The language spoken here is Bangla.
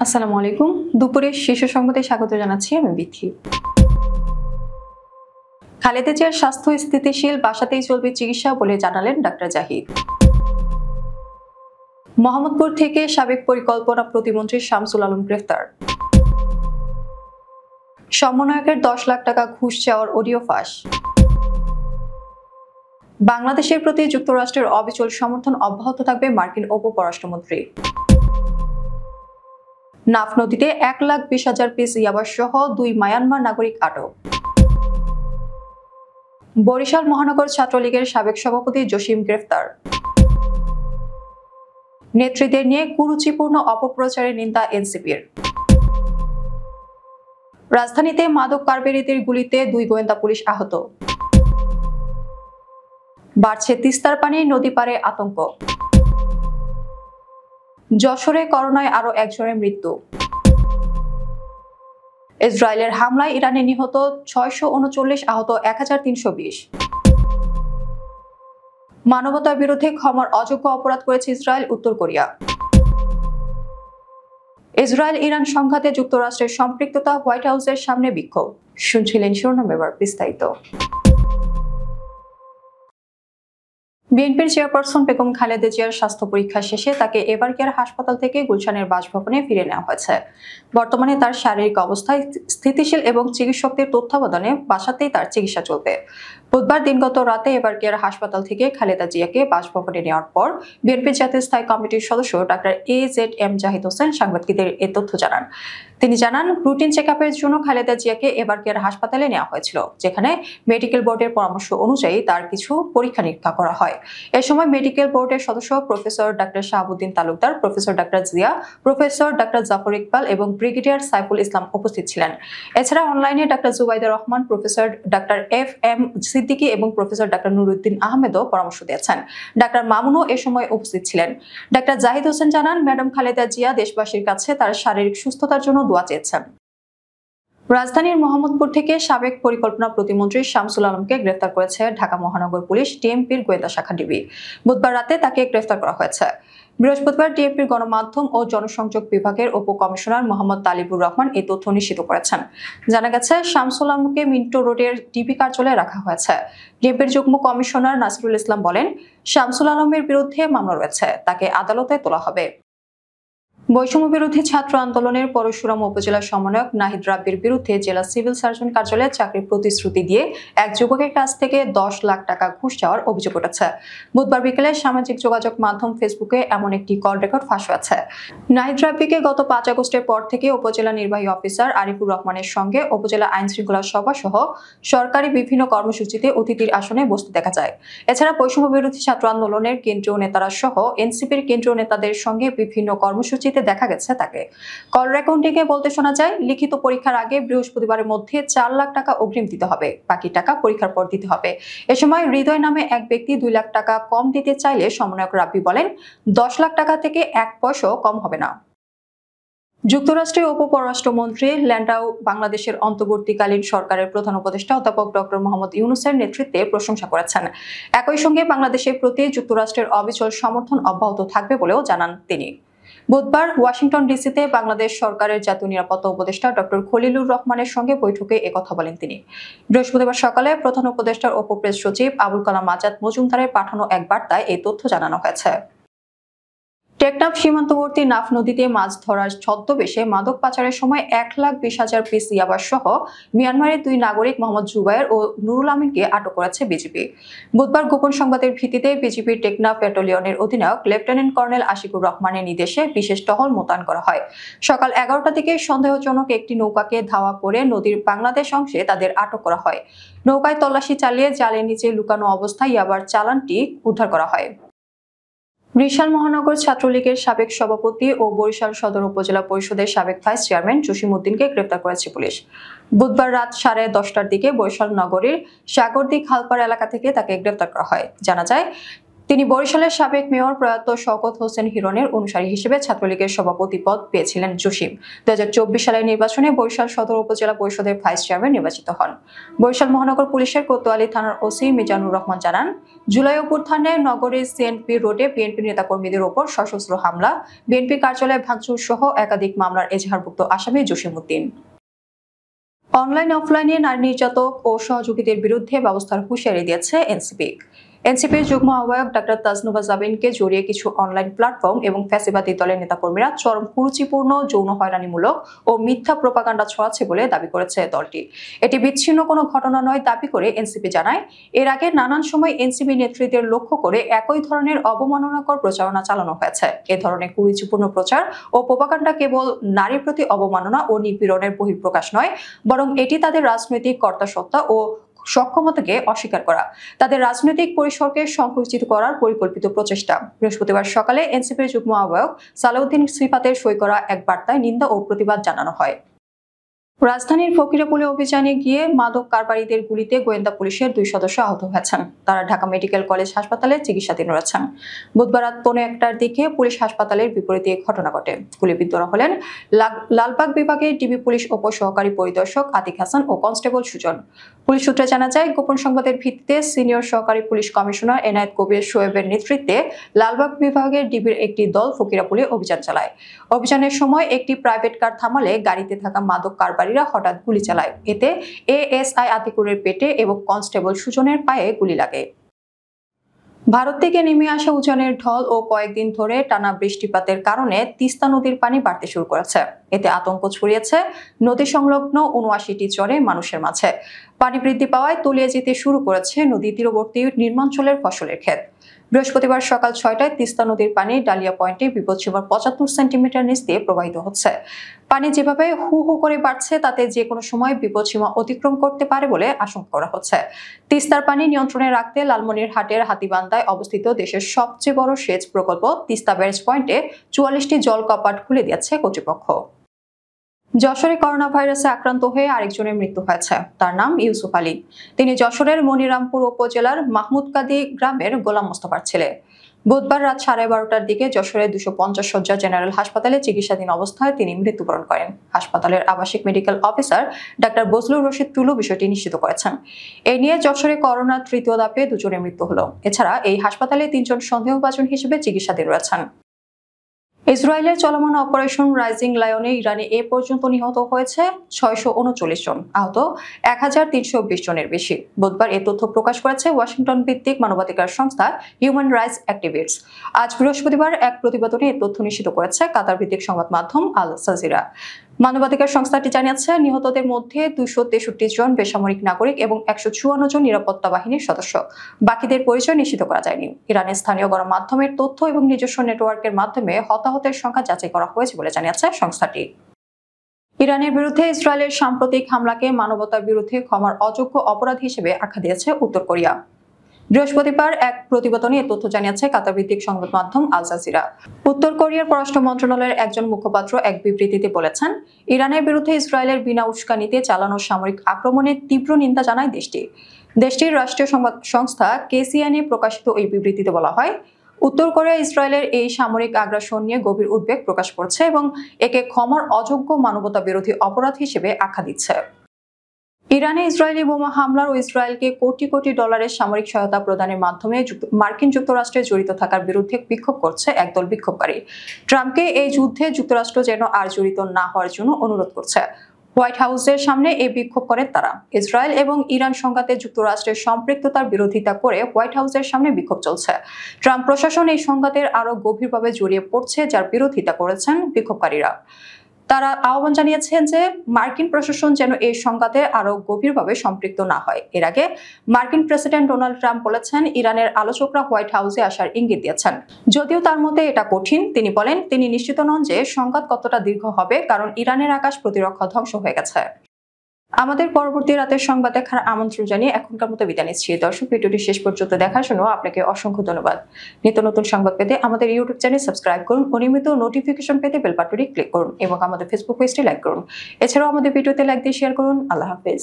আসসালামু আলাইকুম। দুপুরের শীর্ষ সংবাদে স্বাগত জানাচ্ছি আমি বিথি। খালেদা জিয়ার স্বাস্থ্য স্থিতিশীল, বাসাতেই চলবে চিকিৎসা বলে জানালেন ডাক্তার জাহিদ। মোহাম্মদপুর থেকে সাবেক পরিকল্পনা প্রতিমন্ত্রী শামসুল আলম গ্রেফতার। সমন্বয়কের 10 লাখ টাকা ঘুষ চাওয়ার অডিও ফাঁস। বাংলাদেশের প্রতি যুক্তরাষ্ট্রের অবিচল সমর্থন অব্যাহত থাকবে মার্কিন উপপররাষ্ট্রমন্ত্রী। নাফ নদীতে 1,20,000 পিস ইয়াবা সহ 2 মায়ানমার নাগরিক আটক। বরিশাল মহানগর ছাত্রলীগের সাবেক সভাপতি জসিম গ্রেফতার। নেত্রীদের নিয়ে কুরুচিপূর্ণ অপপ্রচারের নিন্দা এনসিপির। রাজধানীতে মাদক কারবারিদের গুলিতে 2 গোয়েন্দা পুলিশ আহত। বাড়ছে তিস্তার পানি, নদী পারে আতঙ্ক। যশোরে করোনায় আরো একজনের মৃত্যু। ইসরায়েলের হামলায় ইরানে নিহত 639, আহত 1320। মানবতার বিরুদ্ধে ক্ষমার অযোগ্য অপরাধ করেছে ইসরায়েল, উত্তর কোরিয়া। ইসরায়েল ইরান সংঘাতে যুক্তরাষ্ট্রের সম্পৃক্ততা, হোয়াইট হাউসের সামনে বিক্ষোভ। শুনছিলেন শিরোনাম, এবার বিস্তারিত। বিএনপির চেয়ারপারসন বেগম খালেদা জিয়ার স্বাস্থ্য পরীক্ষা শেষে তাকে এভারকেয়ার হাসপাতাল থেকে গুলশানের বাসভবনে ফিরে নেওয়া হয়েছে। বর্তমানে তার শারীরিক অবস্থা স্থিতিশীল এবং চিকিৎসকদের তত্ত্বাবধানে বাসাতেই তার চিকিৎসা চলবে। বুধবার দিনগত রাতে এভারকেয়ার হাসপাতাল থেকে খালেদা জিয়াকে বাসভবনে নেওয়ার পর বিএনপির জাতীয় স্থায়ী কমিটির সদস্য ডাক্তার AZM জাহিদ হোসেন সাংবাদিকদের এ তথ্য জানান। তিনি জানান, রুটিন চেকআপের জন্য খালেদা জিয়াকে এভারকেয়ার হাসপাতালে নেওয়া হয়েছিল, যেখানে মেডিকেল বোর্ডের পরামর্শ অনুযায়ী তার কিছু পরীক্ষা নিরীক্ষা করা হয়। এ সময় মেডিকেল বোর্ডের সদস্য প্রফেসর ডাক্তার শাহাবুদ্দিন তালুকদার, প্রফেসর ডাক্তার জিয়া, প্রফেসর ডাক্তার জাফর ইকবাল এবং ব্রিগেডিয়ার সাইফুল ইসলাম উপস্থিত ছিলেন। এছাড়া অনলাইনে ডাক্তার জুবাইদা রহমান, প্রফেসর ডাক্তার FM সিদ্দিকী এবং প্রফেসর ডাক্তার নুরুদ্দিন আহমেদও পরামর্শ দিয়েছেন। ডাক্তার মামুনও এ সময় উপস্থিত ছিলেন। ডাক্তার জাহিদ হোসেন জানান, ম্যাডাম খালেদা জিয়া দেশবাসীর কাছে তার শারীরিক সুস্থতার জন্য দোয়া চেয়েছেন। রাজধানীর মোহাম্মদপুর থেকে সাবেক পরিকল্পনা প্রতিমন্ত্রী শামসুল আলমকে গ্রেফতার করেছে ঢাকা মহানগর পুলিশ ডিএমপির গোয়েন্দা শাখা ডিবি। বুধবার রাতে তাকে গ্রেফতার করা হয়েছে। বৃহস্পতিবার ডিএমপির গণমাধ্যম ও জনসংযোগ বিভাগের উপকমিশনার মোহাম্মদ তালিবুর রহমান এই তথ্য নিশ্চিত করেছেন। জানা গেছে, শামসুল আলমকে মিন্টো রোডের ডিবি কার্যালয়ে রাখা হয়েছে। ডিএমপির যুগ্ম কমিশনার নাসিরুল ইসলাম বলেন, শামসুল আলমের বিরুদ্ধে মামলা রয়েছে, তাকে আদালতে তোলা হবে। বৈষম্য বিরোধী ছাত্র আন্দোলনের পরশুরাম উপজেলা সমন্বয়ক নাহিদ রাব্বির বিরুদ্ধে জেলা সিভিল সার্জন কার্যালয়ে চাকরির প্রতিশ্রুতি দিয়ে এক যুবকের কাছ থেকে 10 লাখ টাকা ঘুষ চাওয়ার অভিযোগ উঠেছে। বুধবার বিকেলে সামাজিক যোগাযোগ মাধ্যম ফেসবুকে এমন একটি কল রেকর্ড ফাঁস হয়েছে। নাহিদ রাব্বিকে গত 5 আগস্টের পর থেকে উপজেলা নির্বাহী অফিসার আরিফুর রহমানের সঙ্গে উপজেলা আইন শৃঙ্খলা সভা সহ সরকারি বিভিন্ন কর্মসূচিতে অতিথির আসনে বসতে দেখা যায়। এছাড়া বৈষম্য বিরোধী ছাত্র আন্দোলনের কেন্দ্রীয় নেতারা সহ এনসিপির কেন্দ্রীয় নেতাদের সঙ্গে বিভিন্ন কর্মসূচিতে দেখা গেছে তাকে। কল রেকর্ডিংয়ে বলতে শোনা যায়, লিখিত পরীক্ষার আগে বৃহস্পতিবারের মধ্যে 4 লাখ টাকা অগ্রিম দিতে হবে, বাকি টাকা পরীক্ষার পর দিতে হবে। এ সময় হৃদয় নামে এক ব্যক্তি 2 লাখ টাকা কম দিতে চাইলে সমন্বয়ক রাব্বি বলেন, 10 লাখ টাকা থেকে 1 পয়সাও কম হবে না। যুক্তরাষ্ট্রের উপপররাষ্ট্রমন্ত্রী ল্যান্ডাউ বাংলাদেশের অন্তর্বর্তীকালীন সরকারের প্রধান উপদেষ্টা অধ্যাপক ডক্টর মোহাম্মদ ইউনূসের নেতৃত্বে প্রশংসা করেছেন। একই সঙ্গে বাংলাদেশের প্রতি যুক্তরাষ্ট্রের অবিচল সমর্থন অব্যাহত থাকবে বলেও জানান তিনি। বুধবার ওয়াশিংটন ডিসিতে বাংলাদেশ সরকারের জাতীয় নিরাপত্তা উপদেষ্টা ডক্টর খলিলুর রহমানের সঙ্গে বৈঠকে একথা বলেন তিনি। বৃহস্পতিবার সকালে প্রধান উপদেষ্টার উপপ্রেস সচিব আবুল কালাম আজাদ মজুমদারের পাঠানো এক বার্তায় এই তথ্য জানানো হয়েছে। টেকনাফ সীমান্তবর্তী নাফ নদীতে মাছ ধরার ছদ্মবেশে মাদক পাচারের সময় 1,20,000 পিস ইয়াবা সহ মিয়ানমারের 2 নাগরিক মোহাম্মদ জুবায়ের ও নুরুল আমিনকে আটক করেছে বিজিবি। বুধবার গোপন সংবাদের ভিত্তিতে বিজিবির টেকনাফ ব্যাটালিয়নের অধিনায়ক লেফটেন্যান্ট কর্নেল আশিকুর রহমানের নির্দেশে বিশেষ টহল মোতায়েন করা হয়। সকাল 11টা থেকে সন্দেহজনক একটি নৌকাকে ধাওয়া করে নদীর বাংলাদেশ অংশে তাদের আটক করা হয়। নৌকায় তল্লাশি চালিয়ে জালের নিচে লুকানো অবস্থায় ইয়াবার চালানটি উদ্ধার করা হয়। বরিশাল মহানগর ছাত্রলীগের সাবেক সভাপতি ও বরিশাল সদর উপজেলা পরিষদের সাবেক ভাইস চেয়ারম্যান জসিম উদ্দিনকে গ্রেফতার করেছে পুলিশ। বুধবার রাত 10:30টার দিকে বরিশাল নগরীর সাগরদী খালপাড় এলাকা থেকে তাকে গ্রেফতার করা হয়। জানা যায়, তিনি বরিশালের সাবেক মেয়র প্রয়াত শওকত হোসেন হিরণের অনুসারী হিসেবে ছাত্রলীগের সভাপতি পদ পেয়েছিলেন জসিম। 2024 সালের নির্বাচনে বরিশাল সদর উপজেলা পরিষদের ভাইস চেয়ারম্যান নির্বাচিত হন। বরিশাল মহানগর পুলিশের কোতোয়ালী থানার ওসি মিজানুর রহমান জানান, জুলাই অভ্যুত্থানে নগরের সিএনপি রোডে বিএনপি নেতাকর্মীদের ওপর সশস্ত্র হামলা, বিএনপি কার্যালয়ে ভাঙচুর সহ একাধিক মামলার এজাহারভুক্ত আসামি জসিম উদ্দিন। অনলাইন অফলাইনে নারী নির্যাতক ও সহযোগীদের বিরুদ্ধে ব্যবস্থার হুঁশিয়ারি দিয়েছে এনসিপি। এনসিপির যুগ্ম আহ্বায়ক ডাক্তার তাজনুবা জাবিনকে জড়িয়ে কিছু অনলাইন প্ল্যাটফর্ম এবং ফ্যাসিবাদী দলের নেতাকর্মীরা চরম কুরুচিপূর্ণ, যৌন হয়রানিমূলক ও মিথ্যা প্রোপাগান্ডা ছড়াচ্ছে বলে দাবি করেছে দলটি। এটি বিচ্ছিন্ন কোনো ঘটনা নয় দাবি করে এনসিপি জানায়, এর আগে নানান সময় এনসিপি নেতৃত্বের লক্ষ্য করে একই ধরনের অবমাননাকর প্রচারণা চালানো হয়েছে। এ ধরনের কুরুচিপূর্ণ প্রচার ও প্রোপাগান্ডা কেবল নারীর প্রতি অবমাননা ও নিপীড়নের বহিঃপ্রকাশ নয়, বরং এটি তাদের রাজনৈতিক কর্তাসত্তা ও সক্ষমতাকে অস্বীকার করা, তাদের রাজনৈতিক পরিসরকে সংকুচিত করার পরিকল্পিত প্রচেষ্টা। বৃহস্পতিবার সকালে এনসিপির যুগ্ম আহ্বায়ক সালাউদ্দিন সিফাতের সই করা এক বার্তায় নিন্দা ও প্রতিবাদ জানানো হয়। রাজধানীর ফকিরাপুলে অভিযানে গিয়ে মাদক কারবারিদের গুলিতে গোয়েন্দা পুলিশের 2 সদস্য আহত হয়েছেন। তারা ঢাকা মেডিকেল কলেজ হাসপাতালে চিকিৎসাধীন রয়েছেন। বুধবার রাত 1:15টার দিকে পুলিশ হাসপাতালের বিপরীতে ঘটনা ঘটে। গুলিবিদ্ধরা হলেন লালবাগ বিভাগের ডিবি পুলিশ উপসহকারী পরিদর্শক আতিক হাসান ও কনস্টেবল সুজন। পুলিশ সূত্রে জানা যায়, গোপন সংবাদের ভিত্তিতে সিনিয়র সহকারী পুলিশ কমিশনার এনায়েত কবির শোয়েবের নেতৃত্বে লালবাগ বিভাগের ডিবির একটি দল ফকিরাপুলে অভিযান চালায়। অভিযানের সময় একটি প্রাইভেট কার থামালে গাড়িতে থাকা মাদক কারবারিরা হঠাৎ গুলি চালায়। এতে এএসআই আতিকুরের পেটে এবং কনস্টেবল সুজনের পায়ে গুলি লাগে। ভারত থেকে নেমে আসা উজানের ঢল ও কয়েকদিন ধরে টানা বৃষ্টিপাতের কারণে তিস্তা নদীর পানি বাড়তে শুরু করেছে। এতে আতঙ্ক ছড়িয়েছে নদী সংলগ্ন ৭৯টি চরে মানুষের মাঝে। পানি বৃদ্ধি পাওয়ায় তলিয়ে যেতে শুরু করেছে নদী তীরবর্তী নির্মাঞ্চলের ফসলের ক্ষেত। বৃহস্পতিবার সকাল 6টায় তিস্তা নদীর পানি ডালিয়া পয়েন্টে বিপদসীমার 75 সেন্টিমিটার নিচ দিয়ে প্রবাহিত হচ্ছে। পানি যেভাবে হু হু করে বাড়ছে তাতে যে কোনো সময় বিপদসীমা অতিক্রম করতে পারে বলে আশঙ্কা করা হচ্ছে। তিস্তার পানি নিয়ন্ত্রণে রাখতে লালমনিরহাটের হাতীবান্ধায় অবস্থিত দেশের সবচেয়ে বড় সেচ প্রকল্প তিস্তা ব্যারেজ পয়েন্টে 44টি জল কপাট খুলে দিয়েছে কর্তৃপক্ষ। যশোরে করোনা ভাইরাসে আক্রান্ত হয়ে আরেকজনের মৃত্যু হয়েছে। তার নাম ইউসুফ আলী। তিনি যশোরের মনিরামপুর উপজেলার মাহমুদকাদি গ্রামের গোলাম মোস্তফার ছেলে। বুধবার রাত 12:30টার দিকে যশোরের 250 শয্যা জেনারেল হাসপাতালে চিকিৎসাধীন অবস্থায় তিনি মৃত্যুবরণ করেন। হাসপাতালের আবাসিক medical officer doctor Bazlur Rashid Tulu বিষয়টি নিশ্চিত করেছেন। এ নিয়ে যশোরে করোনার 3য় ধাপে 2 জনের মৃত্যু হলো। এছাড়া এই হাসপাতালে 3 জন সন্দেহভাজন হিসেবে চিকিৎসাধীন রয়েছেন। ইসরায়েলের চলমান অপারেশন রাইজিং লায়নে ইরানে এ পর্যন্ত নিহত হয়েছে 639 জন, আহত 1320 জনের বেশি। বুধবার এ তথ্য প্রকাশ করেছে ওয়াশিংটন ভিত্তিক মানবাধিকার সংস্থা হিউম্যান রাইটস অ্যাক্টিভিস্টস। আজ বৃহস্পতিবার এক প্রতিবেদনে এ তথ্য নিশ্চিত করেছে কাতার ভিত্তিক সংবাদ মাধ্যম আল জাজিরা। মানবাধিকার সংস্থাটি জানিয়েছে, নিহতদের মধ্যে 263 জন বেসামরিক নাগরিক এবং 154 জন নিরাপত্তা বাহিনীর সদস্য। বাকিদের পরিচয় নিশ্চিত করা যায়নি। ইরানের স্থানীয় গণমাধ্যমের তথ্য এবং নিজস্ব নেটওয়ার্কের মাধ্যমে হতাহতের সংখ্যা যাচাই করা হয়েছে বলে জানিয়েছে সংস্থাটি। ইরানের বিরুদ্ধে ইসরায়েলের সাম্প্রতিক হামলাকে মানবতার বিরুদ্ধে ক্ষমার অযোগ্য অপরাধ হিসেবে আখ্যা দিয়েছে উত্তর কোরিয়া। বৃহস্পতিবার এক প্রতিবেদনে এ তথ্য জানিয়েছে কাতার ভিত্তিক সংবাদ মাধ্যম আল জাজিরা। উত্তর কোরিয়ার পররাষ্ট্র মন্ত্রণালয়ের একজন মুখপাত্র এক বিবৃতিতে বলেছেন, ইরানের বিরুদ্ধে ইসরায়েলের বিনা উস্কানিতে চালানো সামরিক আক্রমণের তীব্র নিন্দা জানায় দেশটি। দেশটির রাষ্ট্রীয় সংবাদ সংস্থা কেসিএনএ প্রকাশিত এই বিবৃতিতে বলা হয়, উত্তর কোরিয়া ইসরায়েলের এই সামরিক আগ্রাসন নিয়ে গভীর উদ্বেগ প্রকাশ করছে এবং একে ক্ষমার অযোগ্য মানবতা বিরোধী অপরাধ হিসেবে আখ্যা দিচ্ছে। ইরানে ইসরায়েলি বোমা হামলার ও ইসরায়েলকে কোটি কোটি ডলারের সামরিক সহায়তা প্রদানের মাধ্যমে মার্কিন যুক্তরাষ্ট্রে জড়িত থাকার বিরুদ্ধে বিক্ষোভ করছে একদল বিক্ষোভকারী। ট্রাম্পকে এই যুদ্ধে যুক্তরাষ্ট্র যেন আর জড়িত না হওয়ার জন্য অনুরোধ করছে। হোয়াইট হাউসের সামনে এই বিক্ষোভ করেন তারা। ইসরায়েল এবং ইরান সংঘাতে যুক্তরাষ্ট্রের সম্পৃক্ততার বিরোধিতা করে হোয়াইট হাউসের সামনে বিক্ষোভ চলছে। ট্রাম্প প্রশাসন এই সংঘাতের আরো গভীরভাবে জড়িয়ে পড়ছে, যার বিরোধিতা করেছেন বিক্ষোভকারীরা। তারা আহ্বান জানিয়েছেন যে মার্কিন প্রশাসন যেন এই সংঘাতে আরো গভীরভাবে সম্পৃক্ত না হয়। এর আগে মার্কিন প্রেসিডেন্ট ডোনাল্ড ট্রাম্প বলেছেন, ইরানের আলোচকরা হোয়াইট হাউসে আসার ইঙ্গিত দিয়েছেন। যদিও তার মতে এটা কঠিন। তিনি বলেন, তিনি নিশ্চিত নন যে সংঘাত কতটা দীর্ঘ হবে, কারণ ইরানের আকাশ প্রতিরক্ষা ধ্বংস হয়ে গেছে। আমাদের পরবর্তী রাতের সংবাদ দেখার আমন্ত্রণ জানিয়ে এখনকার মতো বিদায় নিচ্ছি। দর্শক, ভিডিওটি শেষ পর্যন্ত দেখার জন্য আপনাকে অসংখ্য ধন্যবাদ। নিত্য নতুন সংবাদ পেতে আমাদের ইউটিউব চ্যানেল সাবস্ক্রাইব করুন, অনিয়মিত নোটিফিকেশন পেতে বেল বাটনটি ক্লিক করুন এবং আমাদের ফেসবুক পেজটি লাইক করুন। এছাড়াও আমাদের ভিডিওতে লাইক দিয়ে শেয়ার করুন। আল্লাহ হাফেজ।